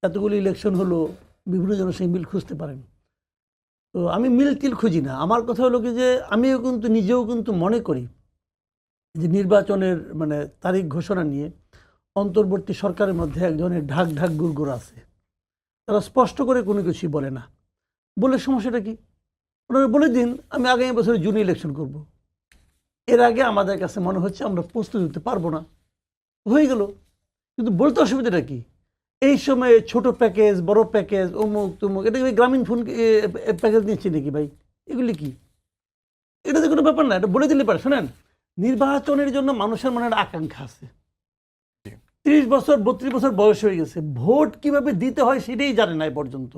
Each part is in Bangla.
এতগুলো ইলেকশন হলো, বিভিন্ন জনের সঙ্গে মিল খুঁজতে পারেন। তো আমি মিল টিল খুঁজি না। আমার কথা হলো কি যে আমিও কিন্তু নিজেও কিন্তু মনে করি যে নির্বাচনের মানে তারিখ ঘোষণা নিয়ে অন্তর্বর্তী সরকারের মধ্যে এক ধরনের ঢাক ঢাক গুড়গুড় আছে। তারা স্পষ্ট করে কোনো কিছুই বলে না। বলে সমস্যাটা কি? ওনারা বলে দিন আমি আগামী বছরে জুন ইলেকশন করব। এর আগে আমাদের কাছে মনে হচ্ছে আমরা প্রস্তুত হতে পারবো না, হয়ে গেল। কিন্তু বলতে অসুবিধাটা কি? এই সময়ে ছোট প্যাকেজ, বড় প্যাকেজ, অমুক তমুক, এটা কি গ্রামীণ ফোন প্যাকেজ নিচ্ছে নাকি ভাই? এগুলি কি? এটা তো কোনো ব্যাপার না, এটা বলে দিলে পারে। শোনেন, নির্বাচনের জন্য মানুষের মনে একটা আকাঙ্ক্ষা আছে। 30 বছর 32 বছর বয়স হয়ে গেছে, ভোট কিভাবে দিতে হয় সেটাই জানে না এ পর্যন্ত।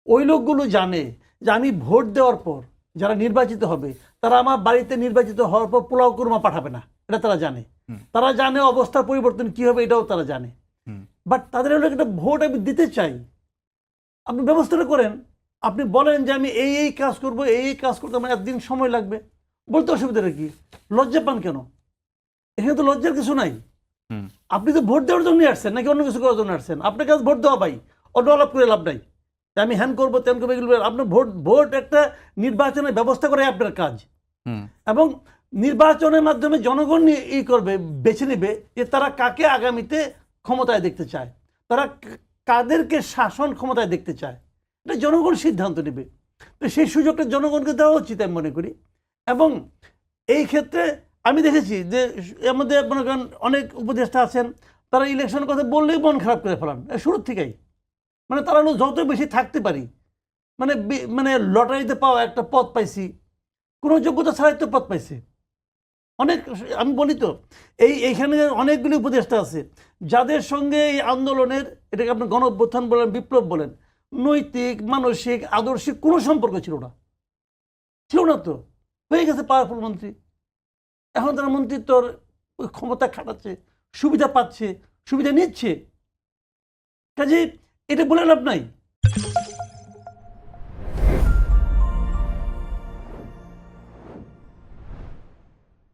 ওই লোকগুলো জানে যে আমি ভোট দেওয়ার পর যারা নির্বাচিত হবে তারা আমার বাড়িতে নির্বাচিত হওয়ার পর পোলাও কুরমা পাঠাবে না, এটা তারা জানে। তারা জানে অবস্থার পরিবর্তন কি হবে, এটাও তারা জানে। বাট তাদের হলো একটা ভোট আমি দিতে চাই। আপনি ব্যবস্থাটা করেন, আপনি বলেন যে আমি এই এই কাজ করব, এই এই কাজ করতে আমার একদিন সময় লাগবে। বলতে অসুবিধাটা কি? লজ্জা পান কেন? এখানে তো লজ্জার কিছু নাই। আপনি তো ভোট দেওয়ার জন্য আসছেন নাকি অন্য কিছু করার জন্য আসছেন? আপনার কাছে ভোট দেওয়া ভাই, অন্য আলাপ করে লাভ নাই। আমি হ্যান করবো তেন করবো এগুলো আপনার ভোট একটা নির্বাচনের ব্যবস্থা করে আপনার কাজ। এবং নির্বাচনের মাধ্যমে জনগণ ই করবে, বেছে নেবে যে তারা কাকে আগামীতে ক্ষমতায় দেখতে চায়, তারা কাদেরকে শাসন ক্ষমতায় দেখতে চায়, এটা জনগণ সিদ্ধান্ত নেবে। তো সেই সুযোগটা জনগণকে দেওয়া উচিত আমি মনে করি। এবং এই ক্ষেত্রে আমি দেখেছি যে এর মধ্যে মনে করেন অনেক উপদেষ্টা আছেন, তারা ইলেকশনের কথা বললেই মন খারাপ করে ফেলান শুরুর থেকেই। মানে তারা যত বেশি থাকতে পারি, মানে মানে লটারিতে পাওয়া একটা পদ পাইছি, কোনো যোগ্যতা ছাড়াই তো পদ পাইছে অনেক। আমি বলি তো এইখানে অনেকগুলি উপদেষ্টা আছে যাদের সঙ্গে এই আন্দোলনের, এটাকে আপনি গণ অভ্যুত্থান বলেন, বিপ্লব বলেন, নৈতিক মানসিক আদর্শিক কোনো সম্পর্ক ছিল না, ছিল না। তো হয়ে গেছে পাওয়ারফুল মন্ত্রী, এখন তারা মন্ত্রিত্বর ক্ষমতা খাটাচ্ছে, সুবিধা পাচ্ছে, সুবিধা নিচ্ছে। কাজে এটা বলে লাভ নাই।